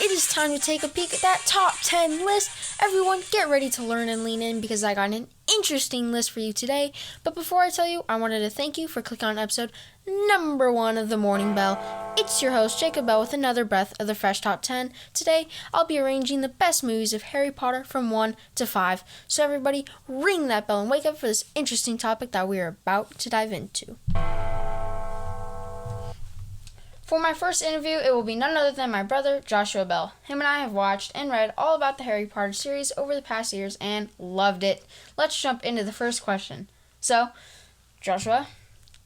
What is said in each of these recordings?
it is time to take a peek at that top 10 list. Everyone, get ready to learn and lean in because I got an interesting list for you today. But before I tell you, I wanted to thank you for clicking on episode number 1 of The Morning Bell. It's your host, Jacob Bell, with another breath of the fresh top 10. Today, I'll be arranging the best movies of Harry Potter from 1 to 5. So everybody, ring that bell and wake up for this interesting topic that we are about to dive into. For my first interview, it will be none other than my brother, Joshua Bell. Him and I have watched and read all about the Harry Potter series over the past years and loved it. Let's jump into the first question. So, Joshua,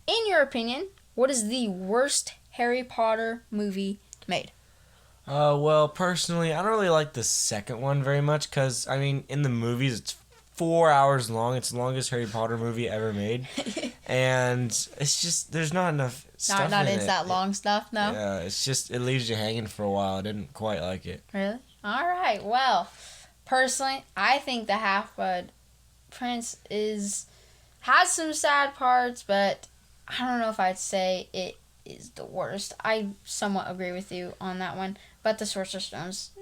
in your opinion, what is the worst Harry Potter movie made? Well, personally, I don't really like the second one very much because, in the movies, it's 4 hours long. It's the longest Harry Potter movie ever made. And it's just, there's not enough stuff in it. It's that long stuff, no? Yeah, it's just, it leaves you hanging for a while. I didn't quite like it. Really? Alright, well, personally, I think the Half-Blood Prince has some sad parts, but I don't know if I'd say it is the worst. I somewhat agree with you on that one, but the Sorcerer's Stone's,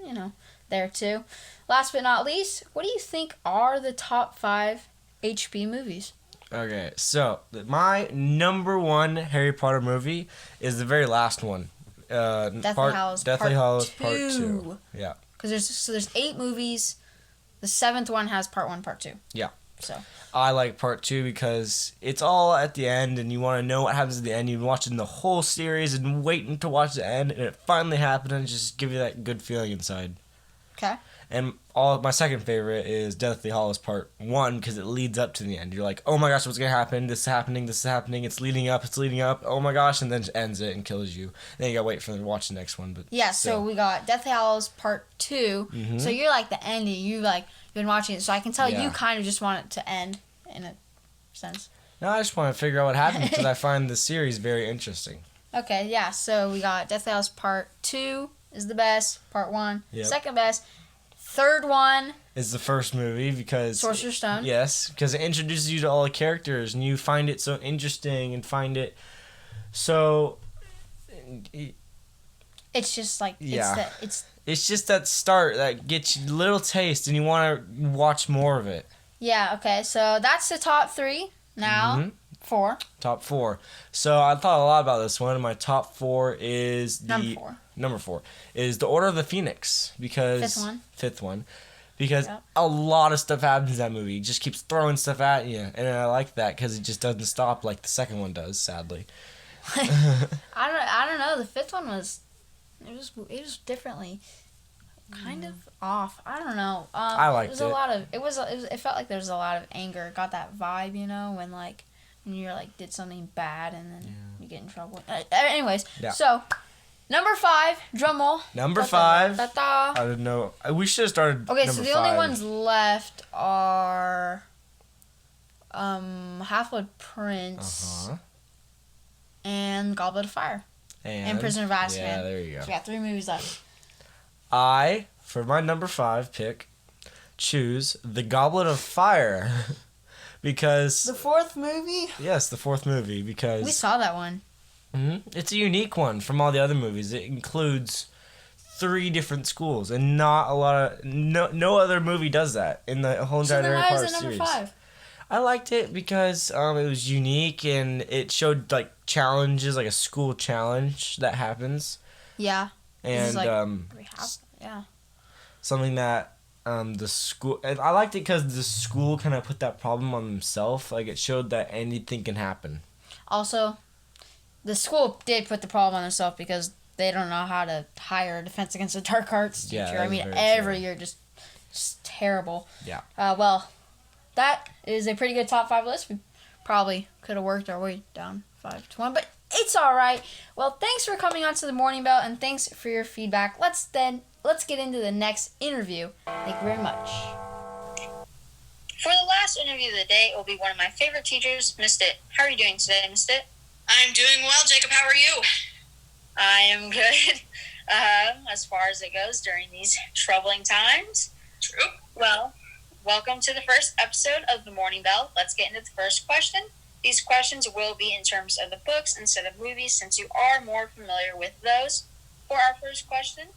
there too. Last but not least, what do you think are the top 5 HB movies? Okay, so my number 1 Harry Potter movie is the very last one. Deathly Hallows Part 2. Yeah. Because there's 8 movies. The 7th one has Part 1, Part 2. Yeah. So I like Part 2 because it's all at the end and you want to know what happens at the end. You've been watching the whole series and waiting to watch the end, and it finally happened, and just give you that good feeling inside. Okay. And my second favorite is Deathly Hallows Part 1 because it leads up to the end. You're like, oh my gosh, what's going to happen? This is happening, it's leading up, oh my gosh, and then it ends it and kills you. Then you got to wait for them to watch the next one. But yeah, so we got Deathly Hallows Part 2. Mm-hmm. So you're like the ending. You've been watching it, so I can tell you kind of just want it to end in a sense. No, I just want to figure out what happened because I find the series very interesting. Okay, yeah, so we got Deathly Hallows Part 2 is the best, Part 1, second best. Third one is the first movie because Sorcerer's Stone. Yes, because it introduces you to all the characters and you find it so interesting and find it so. It's just like it's just that start that gets you a little taste and you want to watch more of it. Yeah. Okay. So that's the top 3. Now 4. Top 4. So I thought a lot about this one. My top 4 is Number 4 is The Order of the Phoenix because fifth one because a lot of stuff happens in that movie. It just keeps throwing stuff at you, and I like that because it just doesn't stop like the second one does. Sadly, I don't know. The 5th one was differently kind of off. I don't know. I liked it. It felt like there was a lot of anger. It got that vibe, when you're did something bad and then you get in trouble. Anyways, so. Number 5, drum roll. Number 5. I didn't know. We should have started. Okay, so the only ones left are Half-Blood Prince and Goblet of Fire and Prisoner of Azkaban. Yeah, there you go. So we got 3 movies left. For my number 5 pick, choose The Goblet of Fire because the 4th movie. Yes, the 4th movie because we saw that one. Mm-hmm. It's a unique one from all the other movies. It includes 3 different schools, and not a lot of no other movie does that in the whole entire Harry Potter series. Number 5? I liked it because it was unique and it showed challenges, like a school challenge that happens. Yeah. And something that the school. And I liked it because the school kind of put that problem on themselves. Like it showed that anything can happen. Also, the school did put the problem on themselves because they don't know how to hire a Defense Against the Dark Arts teacher. Every year just terrible. Yeah. Well, that is a pretty good top 5 list. We probably could have worked our way down 5 to 1, but it's all right. Well, thanks for coming on to the Morning Bell, and thanks for your feedback. Let's get into the next interview. Thank you very much. For the last interview of the day, it will be one of my favorite teachers, Miss Stitt. How are you doing today, Miss Stitt? I'm doing well, Jacob. How are you? I am good, as far as it goes during these troubling times. True. Well, welcome to the first episode of The Morning Bell. Let's get into the first question. These questions will be in terms of the books instead of movies, since you are more familiar with those. For our first question,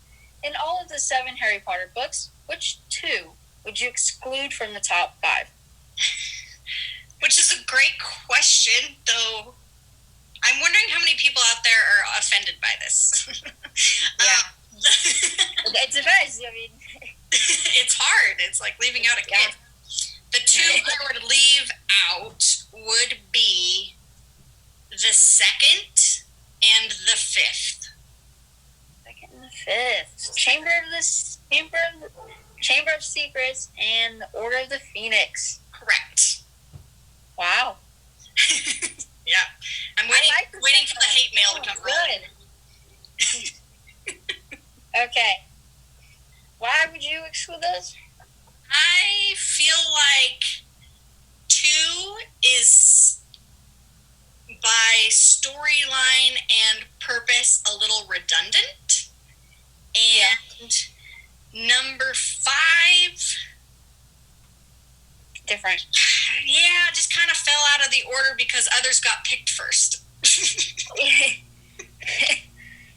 in all of the 7 Harry Potter books, which 2 would you exclude from the top 5? Which is a great question, though I'm wondering how many people out there are offended by this. Yeah. It depends. I mean, it's hard. It's like leaving out a kid. The 2 I would leave out would be the 2nd and the 5th. 2nd and the 5th. Chamber of Secrets and the Order of the Phoenix. Correct. Wow. Yeah. I'm waiting for the hate mail to come good. Okay. Why would you exclude those? I feel like 2 is, by storyline and purpose, a little redundant. And number 5... different. Yeah, just kind of fell out of the order because others got picked first.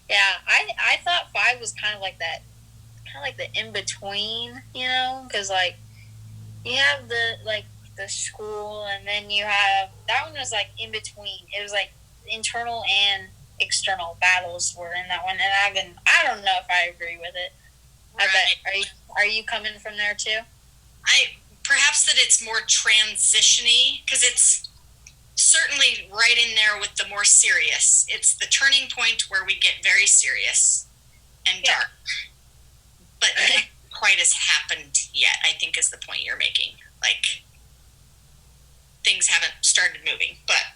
Yeah, I thought 5 was kind of like that, kind of like the in between, you know, because like you have the school, and then you have that one was like in between. It was like internal and external battles were in that one, and I don't know if I agree with it. Right. I bet. Are you coming from there too? Perhaps that it's more transition-y, because it's certainly right in there with the more serious. It's the turning point where we get very serious and dark. But not quite as happened yet, I think, is the point you're making. Like, things haven't started moving, but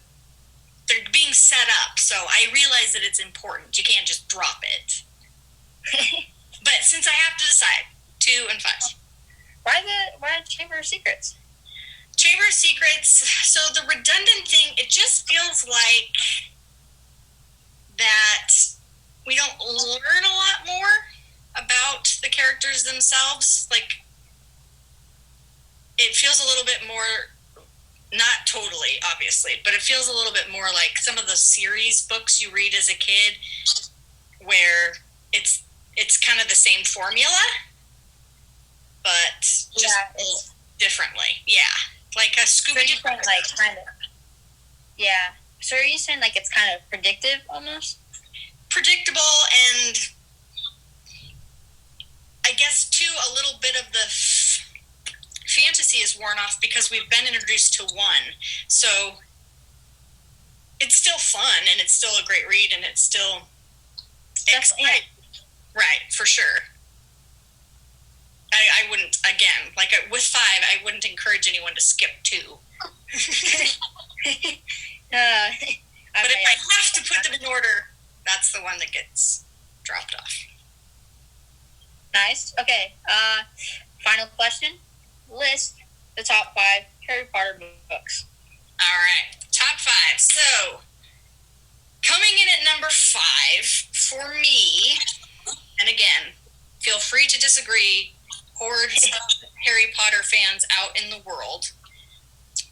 they're being set up, so I realize that it's important. You can't just drop it. But since I have to decide, 2 and 5. Why Chamber of Secrets? Chamber of Secrets, so the redundant thing, it just feels like that we don't learn a lot more about the characters themselves. Like, it feels a little bit more, not totally, obviously, but it feels a little bit more like some of the series books you read as a kid, where it's kind of the same formula, but just differently. Yeah. Like a Scooby-Doo. So like kind of. Yeah. So are you saying like it's kind of predictive almost? Predictable, and I guess too a little bit of the fantasy is worn off because we've been introduced to 1. So it's still fun, and it's still a great read, and it's still exciting. Right, for sure. I wouldn't, again, like with 5, I wouldn't encourage anyone to skip 2. But if I have to put them in order, that's the one that gets dropped off. Nice. Okay. Final question. List the top 5 Harry Potter books. All right. Top 5. So, coming in at number 5 for me, and again, feel free to disagree, hordes of Harry Potter fans out in the world.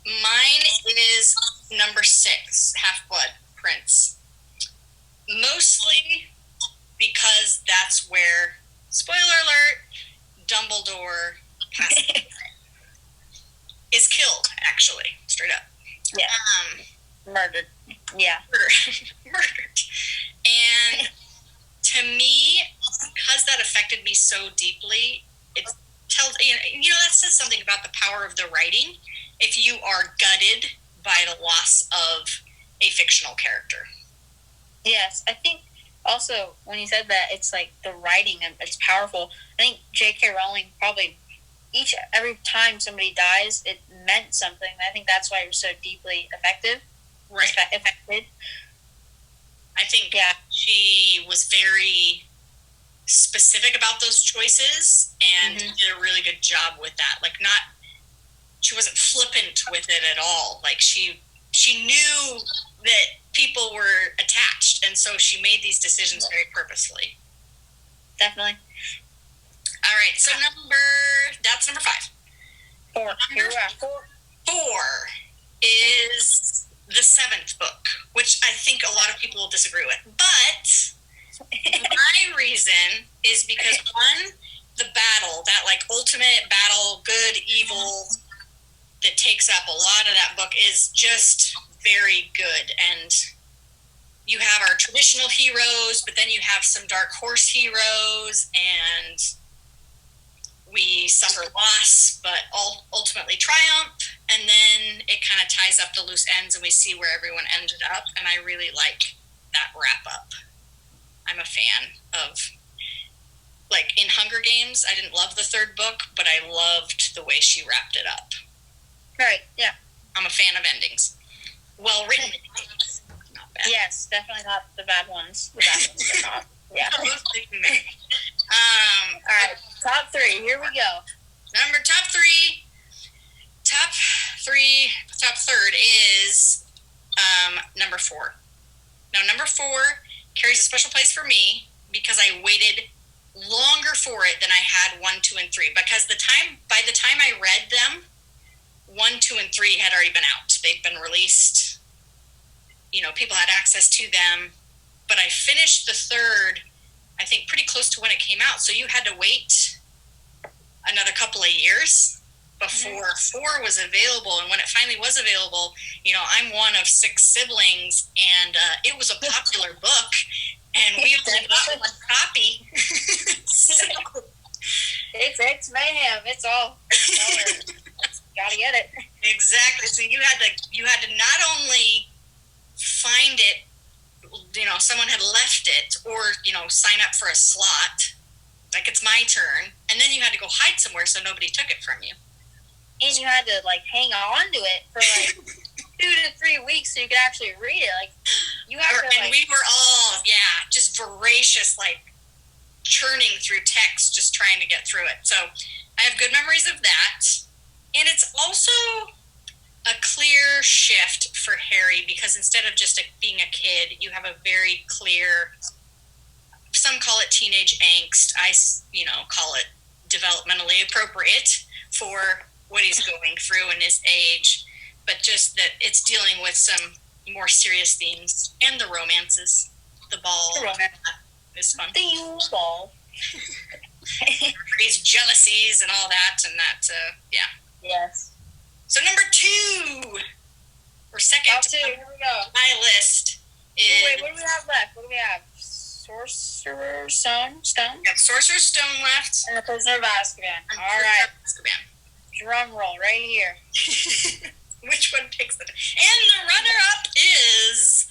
Mine is number 6, Half-Blood Prince. Mostly because that's where, spoiler alert, Dumbledore passes away. Is killed, actually, straight up. Yeah. Murdered. Yeah. Murdered. And to me, because that affected me so deeply, it tells, that says something about the power of the writing if you are gutted by the loss of a fictional character. Yes, I think also when you said that, it's like the writing, it's powerful. I think J.K. Rowling probably every time somebody dies, it meant something. I think that's why it was so deeply affected. I think she was very specific about those choices and did a really good job with that. Like, she wasn't flippant with it at all. Like, she knew that people were attached, and so she made these decisions very purposefully. Definitely. All right, so that's number 5. 4. Number 4 is the 7th book, which I think a lot of people will disagree with. But my reason reason is because one, the battle, that like ultimate battle, good, evil, that takes up a lot of that book is just very good. And you have our traditional heroes, but then you have some dark horse heroes, and we suffer loss, but ultimately triumph. And then it kind of ties up the loose ends, and we see where everyone ended up. And I really like that wrap up. I'm a fan of, like, in Hunger Games, I didn't love the third book, but I loved the way she wrapped it up. Right, yeah. I'm a fan of endings. Well written endings. Not bad. Yes, definitely not the bad ones. The bad ones are not. Yeah. All right, top three. Here we go. Top third is number 4. Now, number 4 carries a special place for me because I waited longer for it than I had 1, 2, and 3. Because by the time I read them, 1, 2, and 3 had already been out. They'd been released. You know, people had access to them. But I finished the third, I think, pretty close to when it came out. So you had to wait another couple of years before 4 was available. And when it finally was available, you know, I'm one of 6 siblings, and it was a popular book, and we only got one copy. So, it's mayhem. It's all gotta get it. Exactly. So you had to not only find it, you know, someone had left it, or, you know, sign up for a slot, like it's my turn, and then you had to go hide somewhere so nobody took it from you. And you had to, like, hang on to it for, like, 2 to 3 weeks so you could actually read it. Like, you have to, and we were all, just voracious, like, churning through text, just trying to get through it. So I have good memories of that. And it's also a clear shift for Harry, because instead of just being a kid, you have a very clear, some call it teenage angst. I, you know, call it developmentally appropriate for what he's going through in his age, but just that it's dealing with some more serious themes, and the romances, the ball, is fun. The ball. These jealousies and all that, and that, Yes. So number 2, or second Top 2, here we go. my list is... Wait, what do we have left? What do we have? Sorcerer's Stone? We got Sorcerer's Stone left. And the Prisoner of Azkaban. All right. Azkaban. Drum roll right here. Which one takes the... And the runner-up is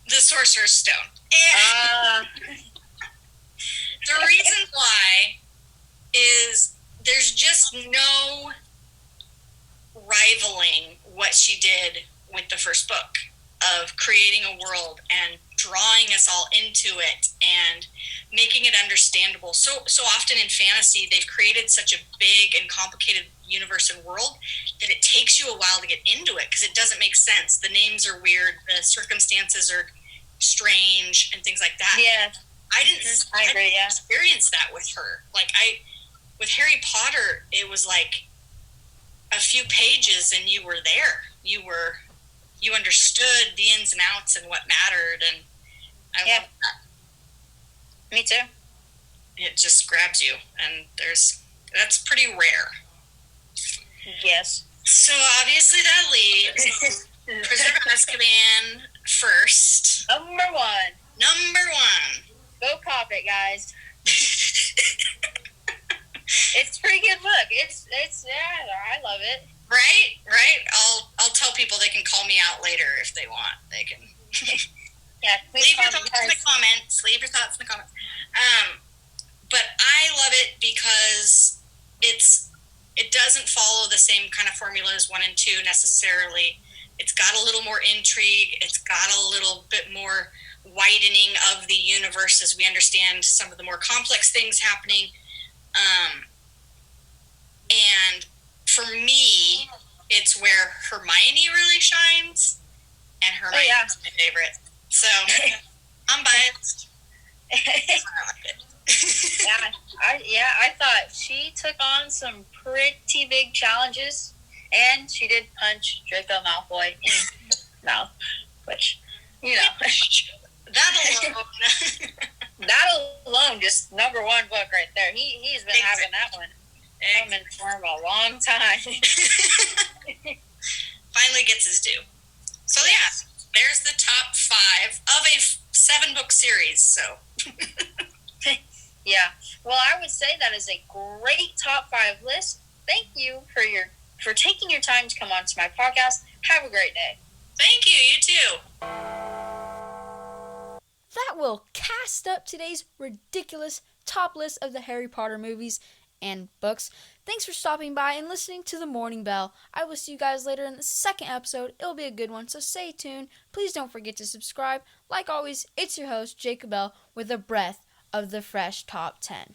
the Sorcerer's Stone. And the reason why is there's just no rivaling what she did with the first book, of creating a world and drawing us all into it and making it understandable. So often in fantasy, they've created such a big and complicated universe and world that it takes you a while to get into it, because it doesn't make sense. The names are weird, the circumstances are strange, and things like that. Yeah. I didn't experience that with her. Like, with Harry Potter, it was like a few pages and you were there. You understood the ins and outs and what mattered, and I love that. Me too. It just grabs you, and that's pretty rare. Yes. So obviously that leaves Prisoner of Azkaban first. Number 1. Go cop it, guys. It's a pretty good book. It's I love it. Right. I'll tell people they can call me out later if they want. They can. Yeah. Leave your thoughts in the comments. But I love it because it doesn't follow the same kind of formula as 1 and 2 necessarily. It's got a little more intrigue. It's got a little bit more widening of the universe as we understand some of the more complex things happening. And for me, it's where Hermione really shines, and Hermione's my favorite. So I'm biased. I thought she took on some pretty big challenges, and she did punch Draco Malfoy in the mouth, which, you know. That alone. that alone, just number one book right there. He's been having that one coming for him a long time. Finally gets his due. So yeah, there's the top 5 of a 7-book series. So yeah, well, I would say that is a great top 5 list. Thank you for taking your time to come on to my podcast. Have a great day. Thank you. You too. That will cast up today's ridiculous top list of the Harry Potter movies and books. Thanks for stopping by and listening to The Morning Bell. I will see you guys later in the second episode. It'll be a good one, so stay tuned. Please don't forget to subscribe. Like always, it's your host, Jacob Bell, with a breath of the fresh top 10.